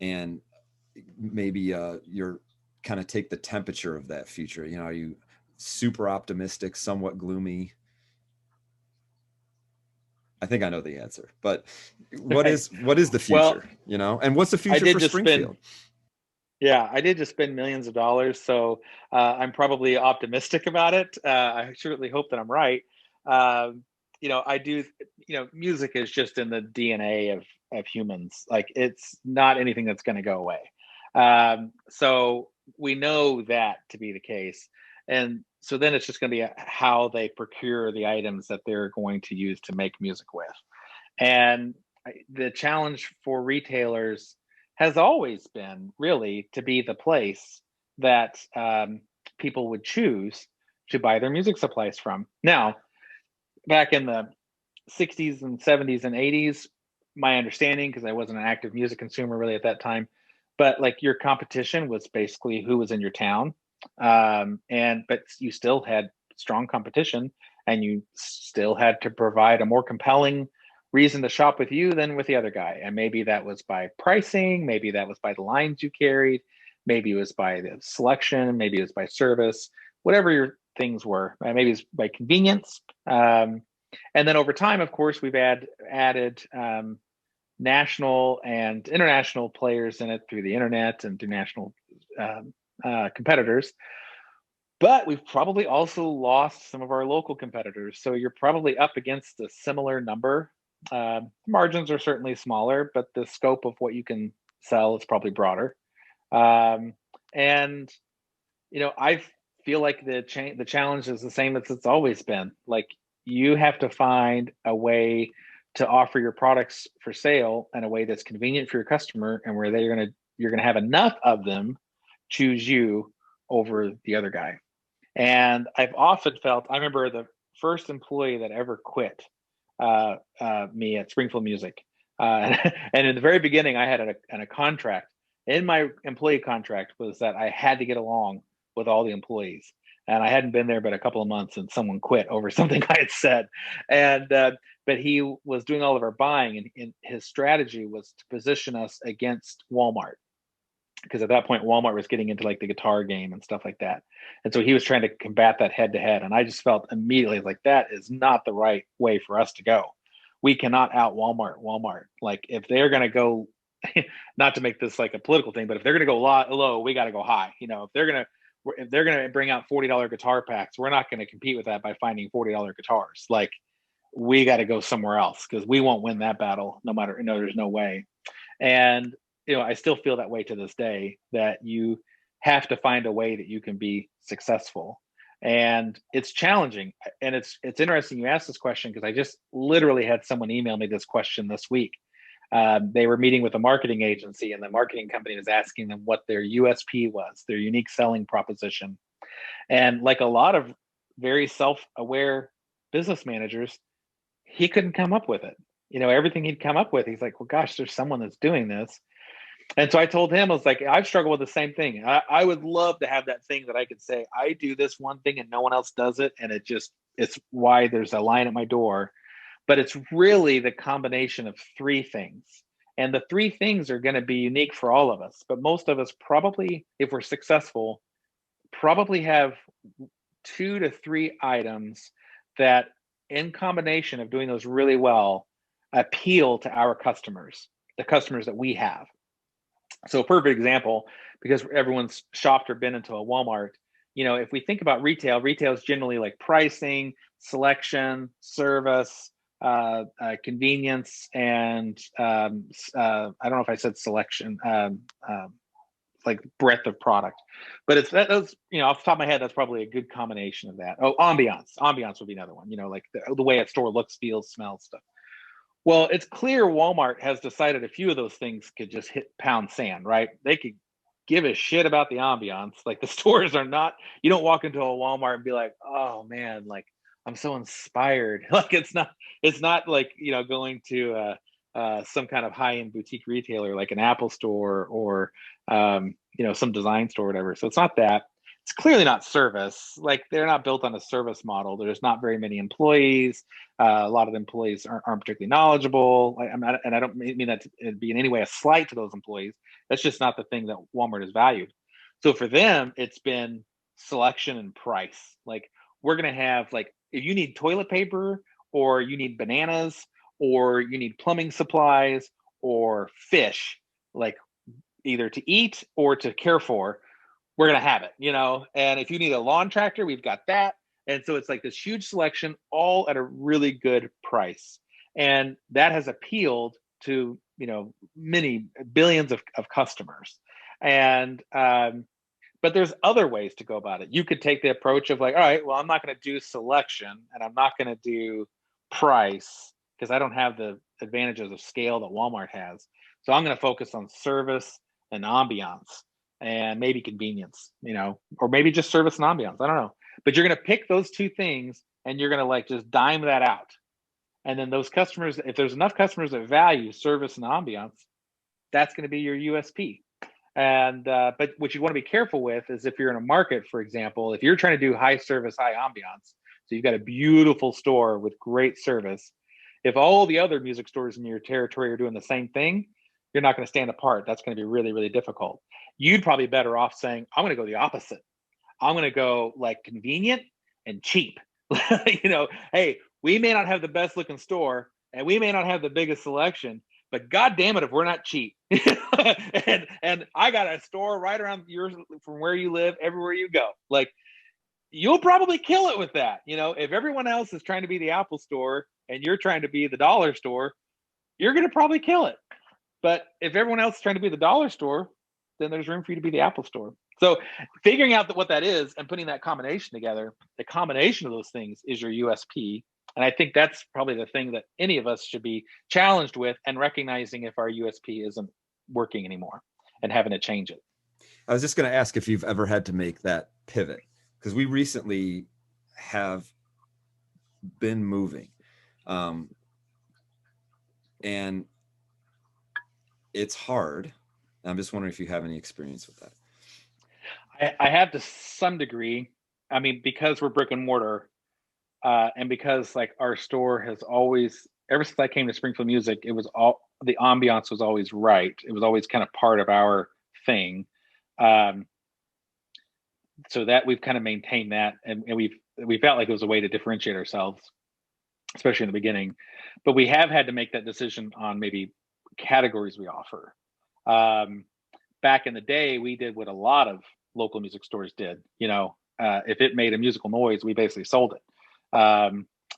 and maybe you're kind of take the temperature of that future. Are you super optimistic, somewhat gloomy? I think I know the answer, but what is the Well, future, and what's the I future did for just spend Springfield? Yeah, I did just spend millions of dollars, so I'm probably optimistic about it. I certainly hope that I'm right. I do. Music is just in the DNA of humans. Like, it's not anything that's going to go away. So we know that to be the case, and so then it's just going to be how they procure the items that they're going to use to make music with. And the challenge for retailers has always been really to be the place that people would choose to buy their music supplies from. Now, back in the 60s and 70s and 80s, my understanding, because I wasn't an active music consumer really at that time, but like your competition was basically who was in your town. But you still had strong competition, and you still had to provide a more compelling reason to shop with you than with the other guy. And maybe that was by pricing, maybe that was by the lines you carried, maybe it was by the selection, maybe it was by service, whatever your things were. Maybe it's by convenience. And then over time, of course, we've added national and international players in it through the internet and through national competitors. But we've probably also lost some of our local competitors. So you're probably up against a similar number. Margins are certainly smaller, but the scope of what you can sell is probably broader. And I feel like the challenge is the same as it's always been. Like, you have to find a way to offer your products for sale in a way that's convenient for your customer, and where you're gonna have enough of them choose you over the other guy. And I've often felt, I remember the first employee that ever quit me at Springfield Music. And in the very beginning, I had a contract. In my employee contract was that I had to get along with all the employees. And I hadn't been there but a couple of months, and someone quit over something I had said. And but he was doing all of our buying, and his strategy was to position us against Walmart, because at that point Walmart was getting into like the guitar game and stuff like that. And so he was trying to combat that head to head. And I just felt immediately like that is not the right way for us to go. We cannot out Walmart. Like, if they're going to go, not to make this like a political thing, but if they're going to go low, we got to go high. If they're going to bring out $40 guitar packs, we're not going to compete with that by finding $40 guitars. Like, we got to go somewhere else, because we won't win that battle no matter, there's no way. And I still feel that way to this day, that you have to find a way that you can be successful. And it's challenging. And it's interesting you asked this question, because I just literally had someone email me this question this week. They were meeting with a marketing agency, and the marketing company was asking them what their USP was, their unique selling proposition. And like a lot of very self-aware business managers, he couldn't come up with it. Everything he'd come up with, he's like, well, gosh, there's someone that's doing this. And so I told him, I was like, I've struggled with the same thing. I would love to have that thing that I could say, I do this one thing and no one else does it. And it's why there's a line at my door. But it's really the combination of three things. And the three things are going to be unique for all of us. But most of us probably, if we're successful, probably have 2 to 3 items that, in combination of doing those really well, appeal to our customers, the customers that we have. So, perfect example, because everyone's shopped or been into a Walmart. If we think about retail is generally like pricing, selection, service, convenience, and I don't know if I said selection, like breadth of product, but it's that's off the top of my head, that's probably a good combination of that. Oh, ambiance would be another one. Like the way a store looks, feels, smells, stuff. Well, it's clear Walmart has decided a few of those things could just hit pound sand, right? They could give a shit about the ambiance. Like, the stores are not, you don't walk into a Walmart and be like, oh man, like, I'm so inspired. Like, it's not like, going to some kind of high-end boutique retailer like an Apple store or, some design store or whatever. So it's not that. It's clearly not service. Like, they're not built on a service model. There's not very many employees. A lot of the employees aren't particularly knowledgeable. And I don't mean that to be in any way a slight to those employees. That's just not the thing that Walmart has valued. So for them, it's been selection and price. Like, we're going to have, like, if you need toilet paper, or you need bananas, or you need plumbing supplies, or fish, like either to eat or to care for, we're going to have it, and if you need a lawn tractor, we've got that. And so it's like this huge selection, all at a really good price. And that has appealed to, many billions of customers. And, but there's other ways to go about it. You could take the approach of like, all right, well, I'm not going to do selection, and I'm not going to do price, because I don't have the advantages of scale that Walmart has. So I'm going to focus on service and ambiance, and maybe convenience, or maybe just service and ambiance. I don't know. But you're going to pick those two things, and you're going to like just dime that out. And then those customers, if there's enough customers that value service and ambiance, that's going to be your USP. And but what you want to be careful with is if you're in a market, for example, if you're trying to do high service, high ambiance, so you've got a beautiful store with great service. If all the other music stores in your territory are doing the same thing, you're not going to stand apart. That's going to be really, really difficult. You'd probably be better off saying, I'm going to go the opposite. I'm going to go like convenient and cheap. Hey, we may not have the best looking store and we may not have the biggest selection, but God damn it, if we're not cheap. and I got a store right around yours from where you live, everywhere you go. Like, you'll probably kill it with that. If everyone else is trying to be the Apple store and you're trying to be the dollar store, you're going to probably kill it. But if everyone else is trying to be the dollar store, then there's room for you to be the Apple store. So figuring out what that is and putting that combination together, the combination of those things is your USP. And I think that's probably the thing that any of us should be challenged with, and recognizing if our USP isn't working anymore and having to change it. I was just going to ask if you've ever had to make that pivot, because we recently have been moving. And it's hard. I'm just wondering if you have any experience with that. I have to some degree. I mean, because we're brick and mortar, and because like our store has always, ever since I came to Springfield Music, it was all, the ambiance was always right. It was always kind of part of our thing. So that we've kind of maintained that, and we felt like it was a way to differentiate ourselves, especially in the beginning. But we have had to make that decision on maybe categories we offer. Back in the day, we did what a lot of local music stores did. If it made a musical noise, we basically sold it.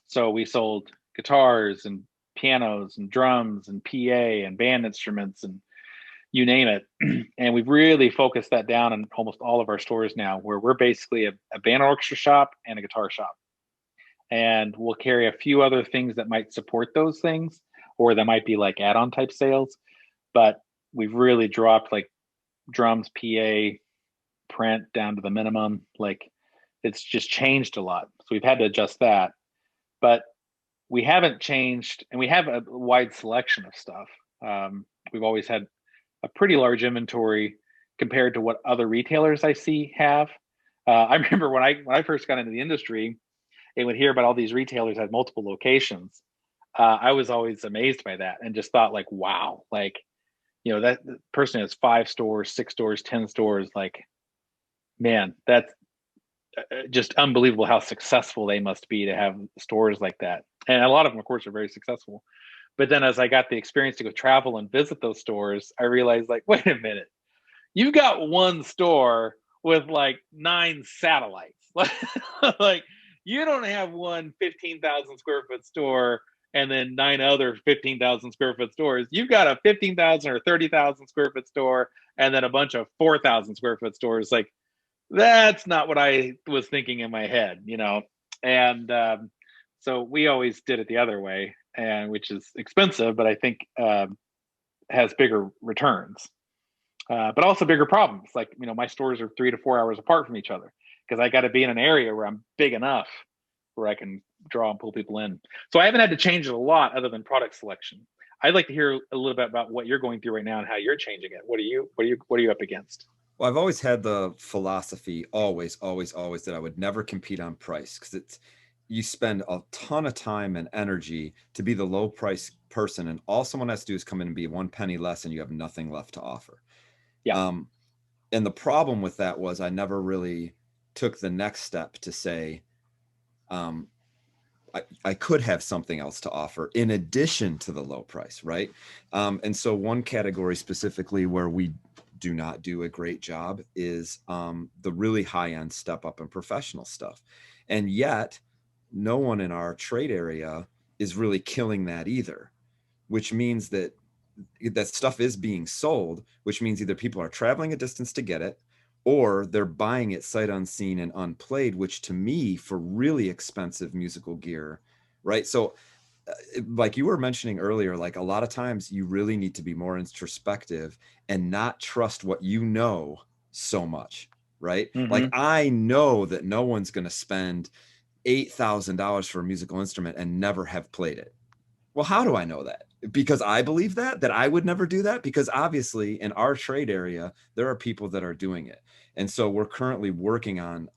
So we sold guitars and pianos and drums and PA and band instruments and you name it. And we've really focused that down in almost all of our stores now, where we're basically a band orchestra shop and a guitar shop. And we'll carry a few other things that might support those things, or that might be like add-on type sales. But we've really dropped like drums, PA, print down to the minimum. Like, it's just changed a lot. So we've had to adjust that. But we haven't changed, and we have a wide selection of stuff. We've always had a pretty large inventory compared to what other retailers I see have. I remember when I first got into the industry and would hear about all these retailers had multiple locations. I was always amazed by that and just thought like, wow, like, that person has 5 stores, 6 stores, 10 stores. Like, man, that's just unbelievable how successful they must be to have stores like that. And a lot of them, of course, are very successful. But then as I got the experience to go travel and visit those stores, I realized like, wait a minute, you got one store with like 9 satellites. Like, you don't have one 15,000 square foot store and then 9 other 15,000 square foot stores. You've got a 15,000 or 30,000 square foot store and then a bunch of 4,000 square foot stores. Like, that's not what I was thinking in my head, And so we always did it the other way, and which is expensive, but I think has bigger returns, but also bigger problems. Like, my stores are 3 to 4 hours apart from each other because I got to be in an area where I'm big enough where I can draw and pull people in. So I haven't had to change it a lot other than product selection. I'd like to hear a little bit about what you're going through right now and how you're changing it. What are you up against? Well, I've always had the philosophy, always, that I would never compete on price, because you spend a ton of time and energy to be the low price person, and all someone has to do is come in and be 1 penny less, and you have nothing left to offer. Yeah. And the problem with that was I never really took the next step to say, I could have something else to offer in addition to the low price, right? And so one category specifically where we do not do a great job is the really high-end step up and professional stuff. And yet no one in our trade area is really killing that either, which means that stuff is being sold, which means either people are traveling a distance to get it, or they're buying it sight unseen and unplayed, which to me, for really expensive musical gear, right? So like you were mentioning earlier, like a lot of times you really need to be more introspective and not trust what you know so much, right? Mm-hmm. Like, I know that no one's going to spend $8,000 for a musical instrument and never have played it. Well, how do I know that? Because I believe that I would never do that, because obviously in our trade area, there are people that are doing it. And so we're currently working on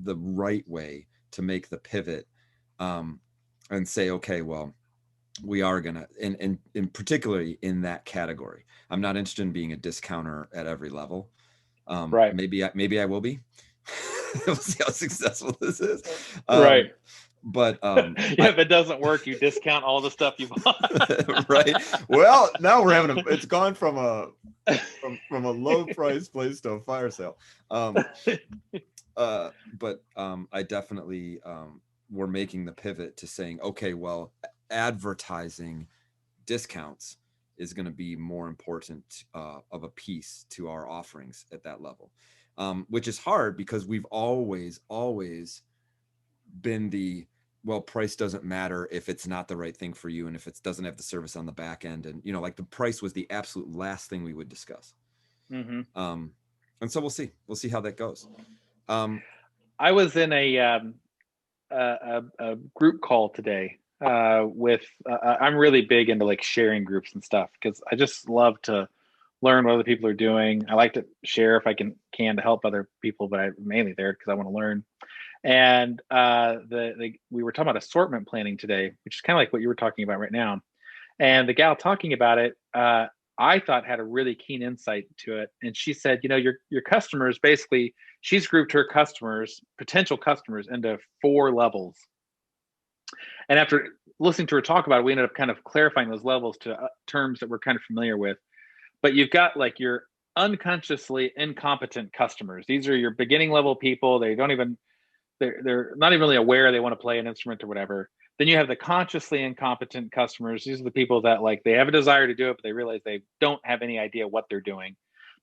the right way to make the pivot and say, okay, well, we are going to, and particularly in that category. I'm not interested in being a discounter at every level. Right. Maybe I will be. We'll see how successful this is. Right. But Yeah, if it doesn't work, you discount all the stuff you bought. right. Well, now we're having it's gone from a low price place to a fire sale. But I definitely we're making the pivot to saying, okay, well, advertising discounts is going to be more important of a piece to our offerings at that level, which is hard because we've always been the, well, price doesn't matter if it's not the right thing for you and if it doesn't have the service on the back end, and like the price was the absolute last thing we would discuss. Mm-hmm. And so we'll see how that goes. I was in a group call today with I'm really big into like sharing groups and stuff because I just love to learn what other people are doing. I like to share if I can to help other people, but I'm mainly there because I want to learn. And we were talking about assortment planning today, which is kind of like what you were talking about right now. And the gal talking about it, I thought had a really keen insight to it. And she said, your customers, basically, she's grouped her potential customers, into 4 levels. And after listening to her talk about it, we ended up kind of clarifying those levels to terms that we're kind of familiar with. But you've got like your unconsciously incompetent customers. These are your beginning level people. They're not even really aware they want to play an instrument or whatever. Then you have the consciously incompetent customers. These are the people that like they have a desire to do it, but they realize they don't have any idea what they're doing.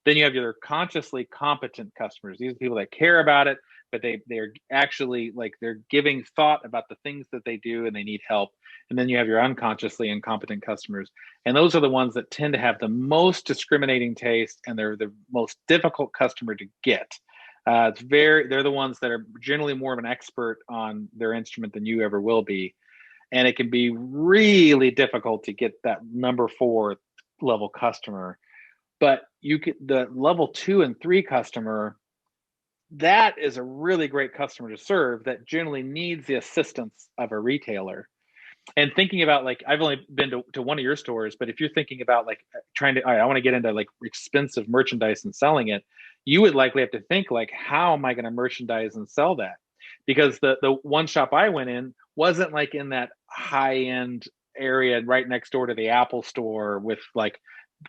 Then you have your consciously competent customers. These are people that care about it, but they're actually like they're giving thought about the things that they do and they need help. And then you have your unconsciously incompetent customers. And those are the ones that tend to have the most discriminating taste, and they're the most difficult customer to get. They're the ones that are generally more of an expert on their instrument than you ever will be. And it can be really difficult to get that number 4 level customer. But the level 2 and 3 customer, that is a really great customer to serve that generally needs the assistance of a retailer. And thinking about like, I've only been to one of your stores, but if you're thinking about like trying to, all right, I want to get into like expensive merchandise and selling it, you would likely have to think like, how am I going to merchandise and sell that? Because the one shop I went in wasn't like in that high end area right next door to the Apple store with like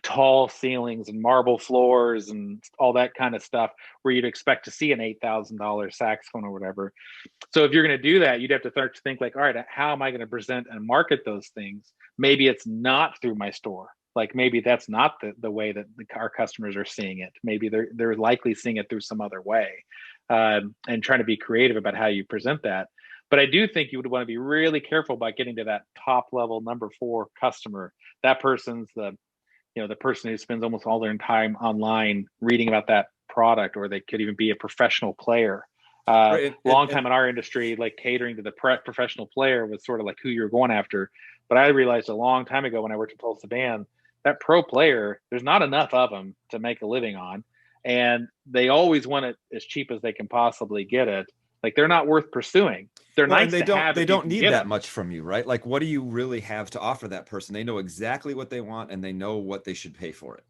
tall ceilings and marble floors and all that kind of stuff where you'd expect to see an $8,000 saxophone or whatever. So if you're going to do that, you'd have to start to think like, all right, how am I going to present and market those things? Maybe it's not through my store. Like maybe that's not the way that our customers are seeing it. Maybe they're likely seeing it through some other way, and trying to be creative about how you present that. But I do think you would want to be really careful about getting to that top level number 4 customer. That person's the person who spends almost all their time online reading about that product, or they could even be a professional player. Long time in our industry, like catering to the professional player was sort of like who you're going after. But I realized a long time ago when I worked at Tulsa Band, that pro player, there's not enough of them to make a living on. And they always want it as cheap as they can possibly get it. Like they're not worth pursuing. They're well, nice and they to don't have they if you don't can need get that them. much from you, right? Like, what do you really have to offer that person? They know exactly what they want and they know what they should pay for it.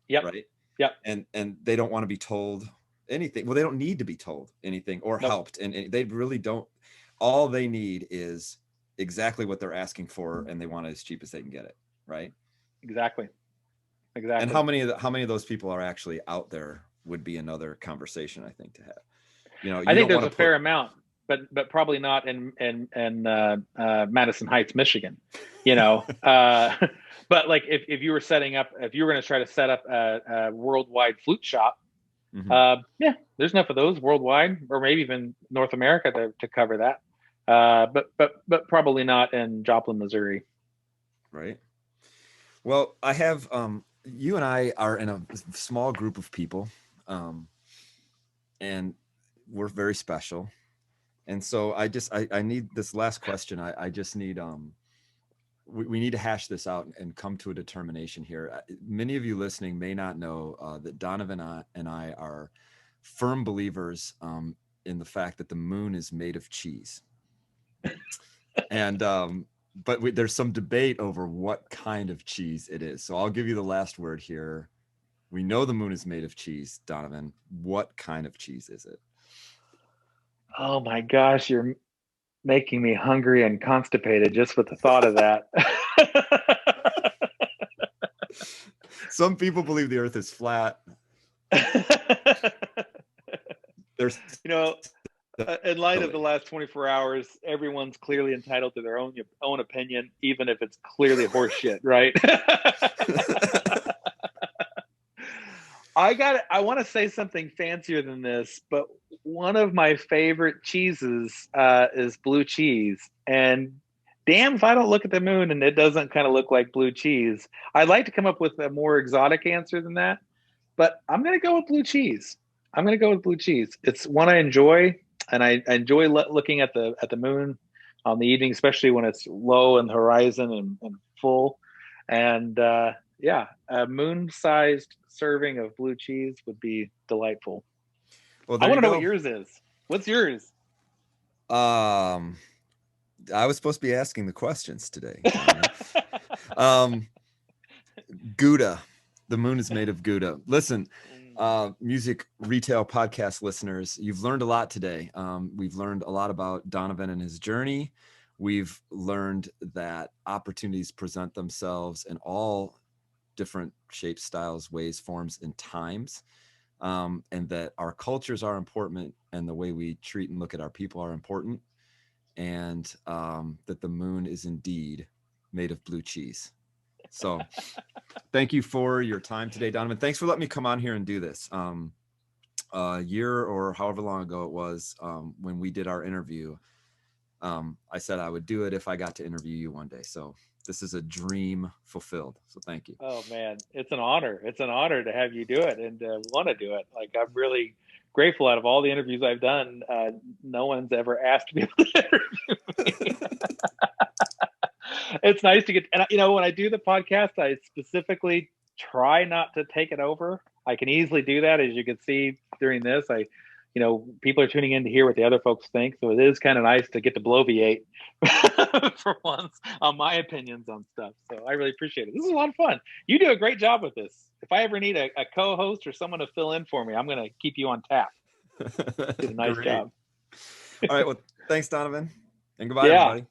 Yep. Right. Yep. And they don't want to be told anything. Well, they don't need to be told anything or Nope. helped, and they really don't. All they need is exactly what they're asking for, and they want it as cheap as they can get it. Right. Exactly. And how many of those people are actually out there would be another conversation, I think, to have. You I think there's a fair amount, but probably not in Madison Heights, Michigan. But like if you were if you were going to try to set up a worldwide flute shop, yeah, there's enough of those worldwide, or maybe even North America to cover that. But probably not in Joplin, Missouri. Right. Well, I have you and I are in a small group of people, and we're very special. And so I need this last question. I just need we need to hash this out and come to a determination here. Many of you listening may not know that Donovan and I are firm believers in the fact that the moon is made of cheese. And but there's some debate over what kind of cheese it is. So I'll give you the last word here. We know the moon is made of cheese, Donovan. What kind of cheese is it? Oh my gosh, you're making me hungry and constipated just with the thought of that. Some people believe the earth is flat. There's, in light of the last 24 hours, everyone's clearly entitled to their own opinion, even if it's clearly horseshit, right? I want to say something fancier than this, but one of my favorite cheeses is blue cheese. And damn if I don't look at the moon and it doesn't kind of look like blue cheese. I'd like to come up with a more exotic answer than that, but I'm going to go with blue cheese. It's one I enjoy, and I enjoy looking at the moon on the evening, especially when it's low in the horizon and full. And yeah, a moon-sized serving of blue cheese would be delightful. Well, I want to know what yours is. What's yours? I was supposed to be asking the questions today. Gouda. The moon is made of Gouda. Listen, music retail podcast listeners, you've learned a lot today. We've learned a lot about Donovan and his journey. We've learned that opportunities present themselves in all different shapes, styles, ways, forms, and times. And that our cultures are important, and the way we treat and look at our people are important. And that the moon is indeed made of blue cheese. So thank you for your time today, Donovan. Thanks for letting me come on here and do this. A year or however long ago it was, when we did our interview, I said I would do it if I got to interview you one day. So this is a dream fulfilled. So thank you. Oh man, it's an honor. It's an honor to have you do it and want to do it. Like, I'm really grateful. Out of all the interviews I've done, no one's ever asked me to interview me. It's nice to get, and when I do the podcast, I specifically try not to take it over. I can easily do that, as you can see during this. People are tuning in to hear what the other folks think, so it is kind of nice to get to bloviate for once on my opinions on stuff. So I really appreciate it. This is a lot of fun. You do a great job with this. If I ever need a co-host or someone to fill in for me, I'm going to keep you on tap. Did a nice job. All right. Well, thanks, Donovan, and goodbye, everybody.